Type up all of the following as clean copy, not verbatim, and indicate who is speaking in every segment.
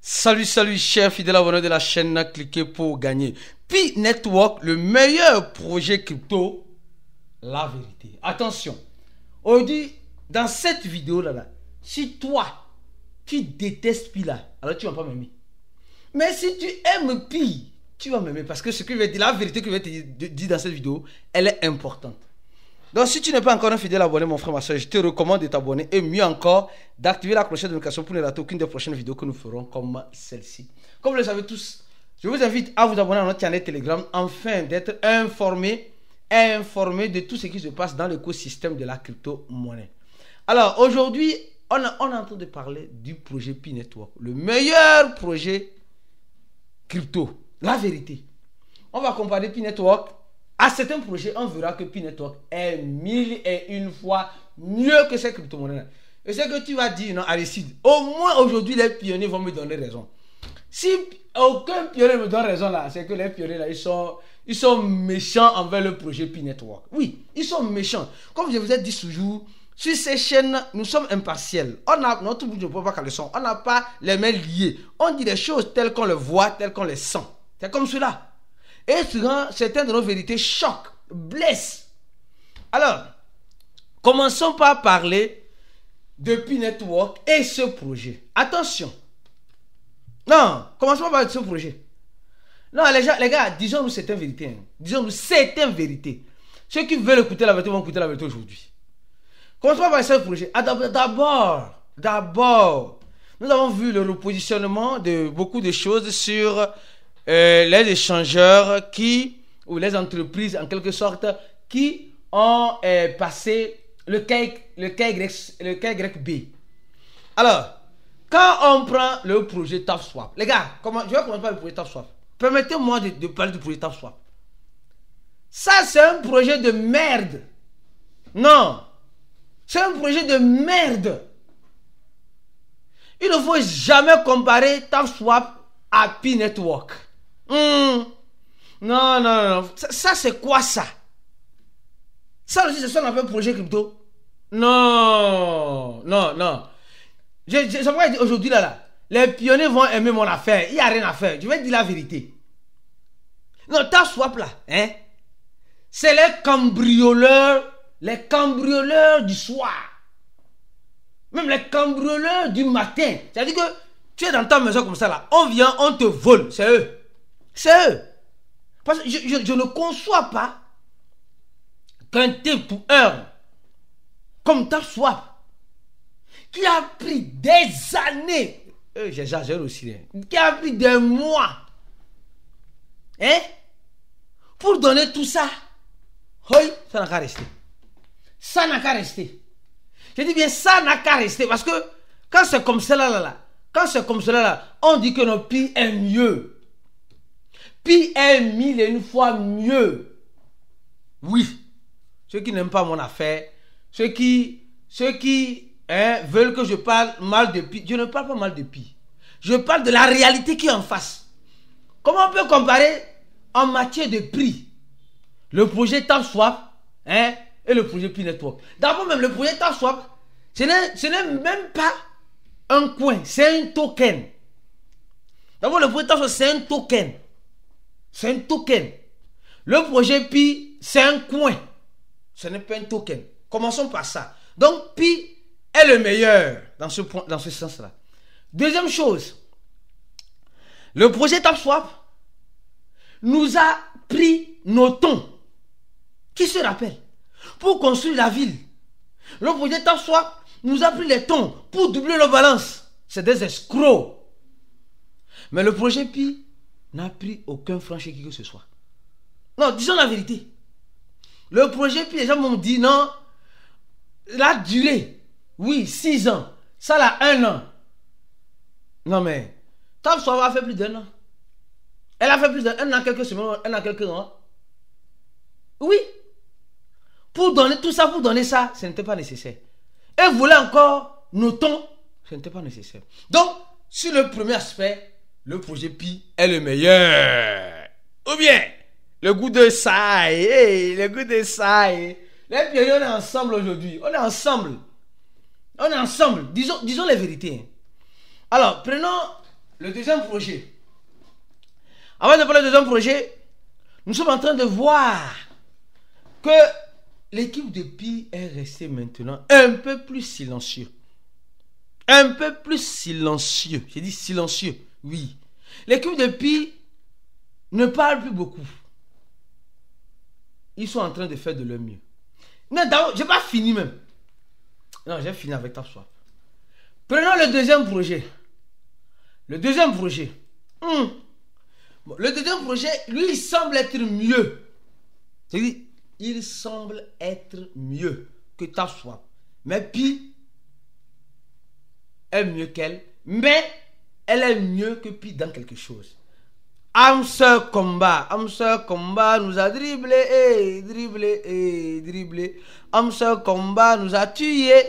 Speaker 1: Salut, salut, chers fidèles abonnés de la chaîne, cliquez pour gagner. Pi Network, le meilleur projet crypto, la vérité. Attention, aujourd'hui, dans cette vidéo-là, si toi, tu détestes Pi là, alors tu ne vas pas m'aimer. Mais si tu aimes Pi, tu vas m'aimer parce que ce que je vais dire, la vérité que je vais te dire dans cette vidéo, elle est importante. Donc si tu n'es pas encore un fidèle abonné, mon frère, ma soeur, je te recommande de t'abonner et mieux encore, d'activer la clochette de notification pour ne rater aucune des prochaines vidéos que nous ferons comme celle-ci. Comme vous le savez tous, je vous invite à vous abonner à notre chaîne Telegram afin d'être informé de tout ce qui se passe dans l'écosystème de la crypto-monnaie. Alors aujourd'hui, on est en train de parler du projet Pi Network, le meilleur projet crypto, la vérité. On va comparer Pi Network à certains projets, on verra que Pi Network est 1001 fois mieux que ces crypto-monnaies. Et c'est que tu vas dire, non, Aristide, au moins aujourd'hui, les pionniers vont me donner raison. Si aucun pionnier me donne raison là, c'est que les pionniers là, ils sont méchants envers le projet Pi Network. Oui, ils sont méchants. Comme je vous ai dit toujours, sur ces chaînes, nous sommes impartiels. On a notre bout de pas caleçon. On n'a pas les mains liées. On dit des choses telles qu'on les voit, telles qu'on les sent. C'est comme cela. Et souvent, certaines de nos vérités choquent, blessent. Alors, commençons par parler de Pi Network et ce projet. Attention. Non, commençons par parler de ce projet. Non, les gars, disons-nous certaines vérités. Hein. Disons-nous certaines vérités. Ceux qui veulent écouter la vérité vont écouter la vérité aujourd'hui. Commençons par parler de ce projet. D'abord, nous avons vu le repositionnement de beaucoup de choses sur les échangeurs ou les entreprises en quelque sorte qui ont passé le KYB. Alors, quand on prend le projet TapSwap, les gars, je vais commencer par le projet TapSwap. Permettez-moi de parler du projet TapSwap. Ça, c'est un projet de merde. Non, c'est un projet de merde. Il ne faut jamais comparer TapSwap à Pi Network. Non. Ça c'est quoi ça? Ça aussi, c'est ça qu'on appelle projet crypto? Non. Je pourrais dire aujourd'hui là, les pionniers vont aimer mon affaire. Il n'y a rien à faire. Je vais dire la vérité. Non, TapSwap là, hein? C'est les cambrioleurs du soir. Même les cambrioleurs du matin. C'est-à-dire que tu es dans ta maison comme ça là, on vient, on te vole. C'est eux. C'est eux. Parce que je ne conçois pas qu'un T2R comme TapSwap, qui a pris des années, j'exagère aussi, qui a pris des mois, hein, pour donner tout ça, oui, ça n'a qu'à rester. Ça n'a qu'à rester. Je dis bien, ça n'a qu'à rester. Parce que quand c'est comme cela là, quand c'est comme cela là, on dit que notre Pi est mieux. Pi est 1001 fois mieux. Oui. Ceux qui n'aiment pas mon affaire, ceux qui veulent que je parle mal de Pi, je ne parle pas mal de Pi. Je parle de la réalité qui est en face. Comment on peut comparer en matière de prix le projet TapSwap, hein, et le projet Pi Network? D'abord même, le projet TapSwap, ce n'est même pas un coin, c'est un token. D'abord, le projet TapSwap, c'est un token. C'est un token. Le projet Pi, c'est un coin. Ce n'est pas un token. Commençons par ça. Donc, Pi est le meilleur dans ce sens-là. Deuxième chose, le projet TapSwap nous a pris nos tons. Qui se rappelle? Pour construire la ville. Le projet TapSwap nous a pris les tons pour doubler nos balances. C'est des escrocs. Mais le projet Pi n'a pris aucun franc chez qui que ce soit. Non, disons la vérité. Le projet Pi, les gens m'ont dit non. La durée, oui, 6 ans. Ça là, 1 an. Non mais, TapSwap a fait plus d'1 an. Elle a fait plus d'1 an, quelques semaines, 1 an, quelques mois. Oui. Pour donner tout ça, pour donner ça, ce n'était pas nécessaire. Et vous voulez encore, notons, ce n'était pas nécessaire. Donc, sur le premier aspect, le projet Pi est le meilleur. Ou bien, le goût de ça, le goût de ça. Les pionniers, on est ensemble aujourd'hui. On est ensemble. Disons les vérités. Alors, prenons le deuxième projet. Avant de parler du deuxième projet, nous sommes en train de voir que l'équipe de Pi est restée maintenant un peu plus silencieux. Un peu plus silencieux. J'ai dit silencieux, oui. L'équipe de Pi ne parle plus beaucoup. Ils sont en train de faire de leur mieux. Mais d'abord, je n'ai pas fini même. Non, j'ai fini avec ta soif. Prenons le deuxième projet. Le deuxième projet. Bon, le deuxième projet, lui, il semble être mieux. C'est-à-dire, il semble être mieux que ta soif. Mais Pi est mieux qu'elle. Mais elle est mieux que Pi dans quelque chose. Amseur Combat nous a dribblé. Amseur Combat nous a tués.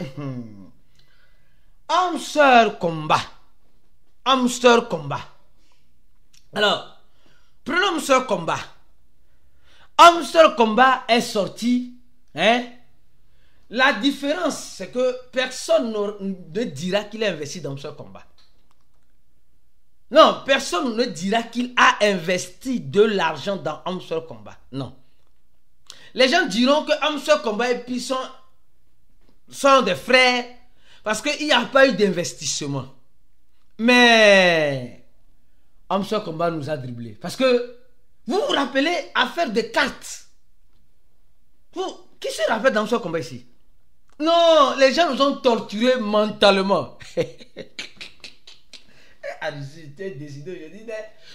Speaker 1: Amseur Combat. Alors, prenons Amseur Combat. Amsteur Combat est sorti. La différence, c'est que personne ne dira qu'il a investi dans Amsteur Combat. Non, personne ne dira qu'il a investi de l'argent dans Amsteur Combat. Non. Les gens diront que Amsteur Combat et Pi sont des frères parce qu'il n'y a pas eu d'investissement. Mais Amsteur Combat nous a dribblé. Parce que vous vous rappelez à faire des cartes. Qui se rappelle d'Amsteur Combat ici? Non, les gens nous ont torturés mentalement.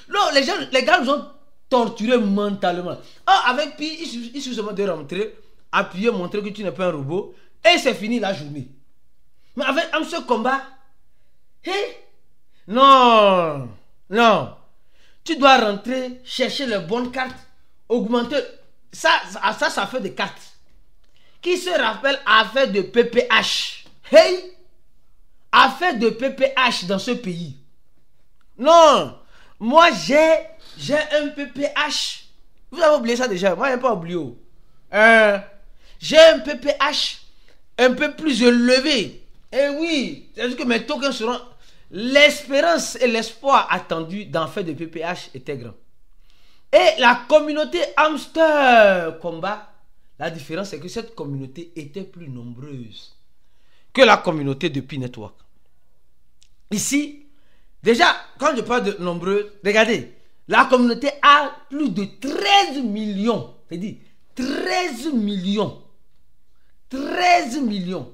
Speaker 1: Non, les gars nous ont torturés mentalement. Avec Pi, il suffit seulement de rentrer, appuyer, montrer que tu n'es pas un robot, et c'est fini la journée. Mais avec Amsteur Combat, non, tu dois rentrer, chercher les bonnes cartes, augmenter. Ça fait des cartes. Qui se rappelle affaire de PPH? Affaire de PPH dans ce pays. Non, moi j'ai un PPH. Vous avez oublié ça déjà? Moi je n'ai pas oublié. J'ai un PPH un peu plus élevé. Et oui, c'est-à-dire que mes tokens seront... L'espérance et l'espoir attendu d'en faire de PPH était grand. Et la communauté Amsteur Combat, la différence c'est que cette communauté était plus nombreuse que la communauté de Pi Network. Ici, déjà, quand je parle de nombreux, regardez, la communauté a plus de 13 millions. C'est-à-dire 13 millions. 13 millions.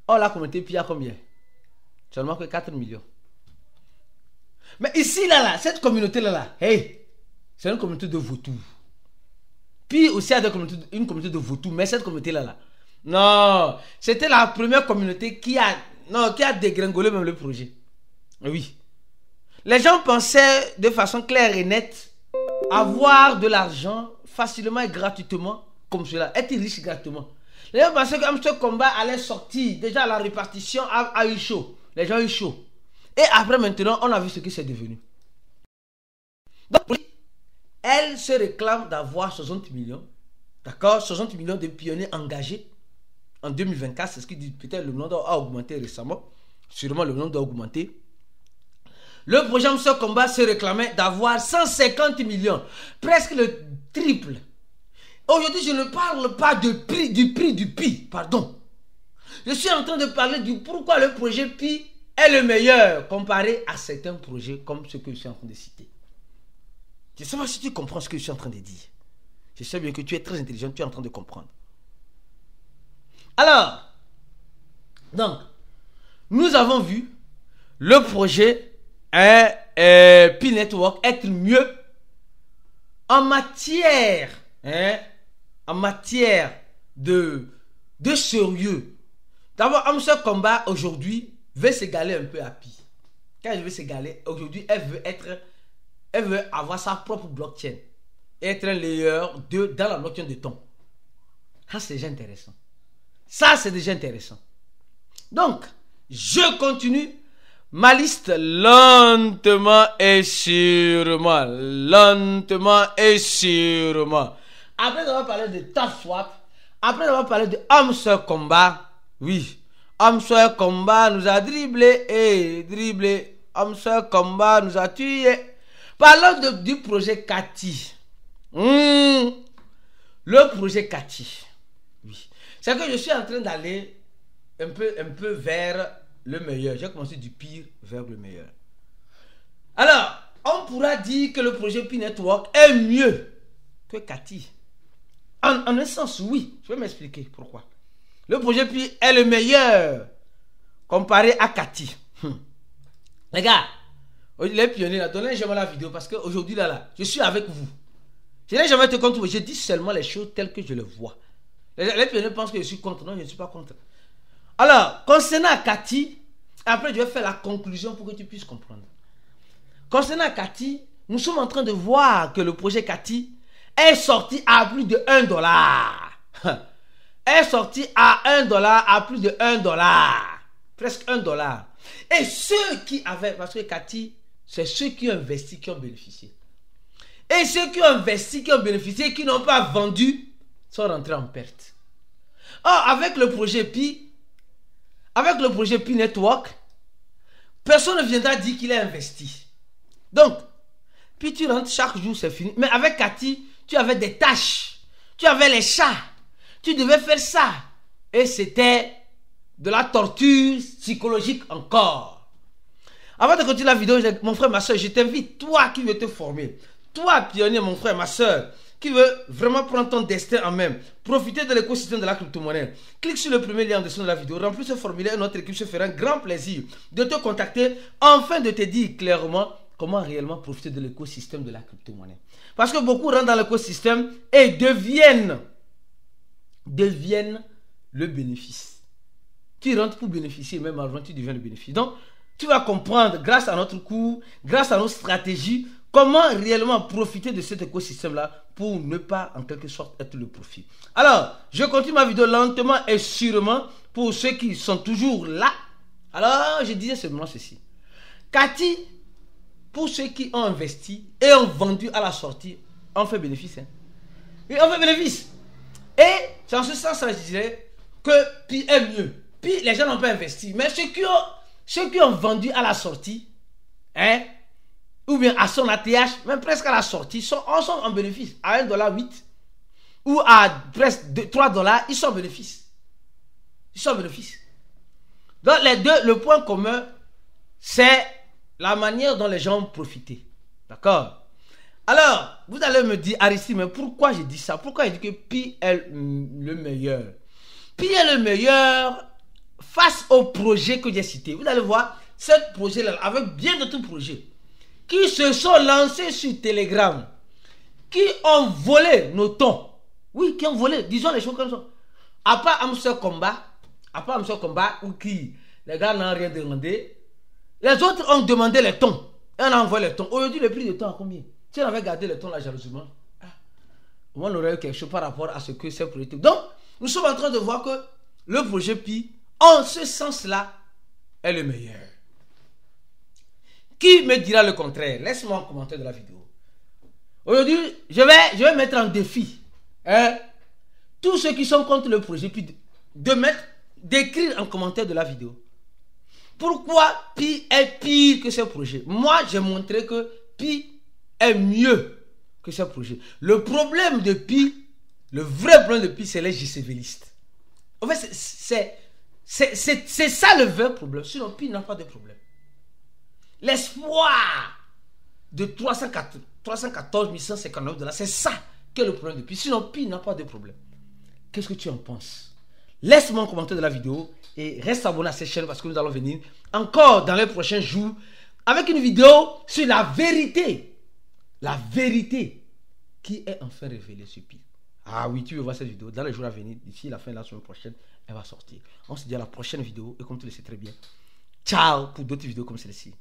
Speaker 1: Or, la communauté Pi a combien? Seulement que 4 millions. Mais ici, là, cette communauté-là, c'est une communauté de vautours. Pi aussi a une communauté de vautours, mais cette communauté-là, non, c'était la première communauté qui a dégringolé même le projet. Oui. Les gens pensaient de façon claire et nette avoir de l'argent facilement et gratuitement comme cela, être riche gratuitement. Les gens pensaient que Amsteur Combat allait sortir. Déjà la répartition a eu chaud. Les gens ont eu chaud. Et après maintenant, on a vu ce que c'est devenu. Donc, elle se réclame d'avoir 60 millions. D'accord? 60 millions de pionniers engagés en 2024. C'est ce qu'il dit. Peut-être le nombre a augmenté récemment. Sûrement le nombre doit augmenter. Le projet Amsteur Combat se réclamait d'avoir 150 millions. Presque le triple. Aujourd'hui, je ne parle pas du prix du Pi. Pardon. Je suis en train de parler du pourquoi le projet Pi est le meilleur comparé à certains projets comme ceux que je suis en train de citer. Je ne sais pas si tu comprends ce que je suis en train de dire. Je sais bien que tu es très intelligent, tu es en train de comprendre. Alors, donc, nous avons vu le projet Pi Network être mieux en matière de sérieux. D'abord, Amsteur Combat aujourd'hui veut s'égaler un peu à Pi. Quand elle veut s'égaler, aujourd'hui, elle veut avoir sa propre blockchain. Être un layer dans la blockchain de ton. Ça, c'est déjà intéressant. Ça, c'est déjà intéressant. Donc, je continue ma liste lentement et sûrement. Lentement et sûrement. Après avoir parlé de TapSwap, après avoir parlé de Amsteur Combat, oui, Amsteur Combat nous a dribblé. Amsel Combat nous a tués. Parlons du projet Cathy. Le projet Cathy. Oui. C'est que je suis en train d'aller un peu vers le meilleur. J'ai commencé du pire vers le meilleur. Alors, on pourra dire que le projet Pi Network est mieux que Cathy. En un sens, oui. Je vais m'expliquer pourquoi. Le projet Pi est le meilleur comparé à Cathy. Les gars, les pionniers, là, donnez jamais la vidéo parce qu'aujourd'hui, là, je suis avec vous. Je n'ai jamais été contre vous. Je dis seulement les choses telles que je les vois. Les pionniers pensent que je suis contre. Non, je ne suis pas contre. Alors, concernant Cathy, après, je vais faire la conclusion pour que tu puisses comprendre. Concernant Cathy, nous sommes en train de voir que le projet Cathy est sorti à plus de $1. Est sorti à $1, à plus de $1. Presque $1. Et ceux qui avaient, parce que Cathy, c'est ceux qui ont investi qui ont bénéficié. Et ceux qui ont investi, qui ont bénéficié, qui n'ont pas vendu, sont rentrés en perte. Or, avec le projet Pi Network, personne ne viendra dire qu'il a investi. Donc, puis tu rentres chaque jour, c'est fini. Mais avec Cathy, tu avais des tâches. Tu avais les chats. Tu devais faire ça. Et c'était de la torture psychologique encore. Avant de continuer la vidéo, mon frère, ma soeur, je t'invite, toi qui veux te former, toi pionnier, mon frère, ma soeur, qui veut vraiment prendre ton destin en main, profiter de l'écosystème de la crypto-monnaie, clique sur le premier lien en dessous de la vidéo, remplis ce formulaire et notre équipe se fera un grand plaisir de te contacter afin de te dire clairement comment réellement profiter de l'écosystème de la crypto-monnaie. Parce que beaucoup rentrent dans l'écosystème et deviennent le bénéfice. Tu rentres pour bénéficier, même avant tu deviens le bénéfice. Donc, tu vas comprendre grâce à notre cours, grâce à nos stratégies, comment réellement profiter de cet écosystème-là pour ne pas en quelque sorte être le profit. Alors, je continue ma vidéo lentement et sûrement pour ceux qui sont toujours là. Alors, je disais seulement ceci. Cathy, pour ceux qui ont investi et ont vendu à la sortie, on fait bénéfice. Hein? Oui, on fait bénéfice. Et c'est en ce sens, je dirais que Pi est mieux. Pi, les gens n'ont pas investi. Mais ceux qui ont vendu à la sortie, hein, ou bien à son ATH, même presque à la sortie, sont en bénéfice. À $1.08 ou à presque $3, ils sont en bénéfice. Ils sont en bénéfice. Donc les deux, le point commun, c'est la manière dont les gens ont profité. D'accord? Alors, vous allez me dire, Aristide, mais pourquoi j'ai dit ça? Pourquoi j'ai dit que Pi est le meilleur? Pi est le meilleur face au projet que j'ai cité. Vous allez voir, ce projet-là, avec bien d'autres projets, qui se sont lancés sur Telegram, qui ont volé nos tons. Oui, qui ont volé, disons les choses comme ça. À part Amsel Combat, ou qui, les gars n'ont rien demandé, les autres ont demandé les tons. Et on a envoyé les tons. Aujourd'hui, le prix des tons à combien? Si on avait gardé les tons là jalousement, on aurait eu quelque chose par rapport à ce que c'est pour. Donc, nous sommes en train de voir que le projet Pi, en ce sens-là, est le meilleur. Qui me dira le contraire? Laisse-moi en commentaire de la vidéo. Aujourd'hui, je vais mettre en défi tous ceux qui sont contre le projet Pi d'écrire en commentaire de la vidéo. Pourquoi Pi est pire que ce projet? Moi, j'ai montré que Pi est mieux que ce projet. Le problème de Pi, le vrai problème de Pi, c'est les JCVistes. En fait, c'est ça le vrai problème. Sinon, Pi n'a pas de problème. L'espoir de 314 159 $, c'est ça qui est le problème de Pi. Sinon, Pi n'a pas de problème. Qu'est-ce que tu en penses? Laisse-moi un commentaire de la vidéo et reste abonné à cette chaîne parce que nous allons venir encore dans les prochains jours avec une vidéo sur la vérité. La vérité qui est enfin révélée sur Pi. Ah oui, tu veux voir cette vidéo dans les jours à venir. D'ici la fin de la semaine prochaine, elle va sortir. On se dit à la prochaine vidéo et comme tu le sais très bien, ciao pour d'autres vidéos comme celle-ci.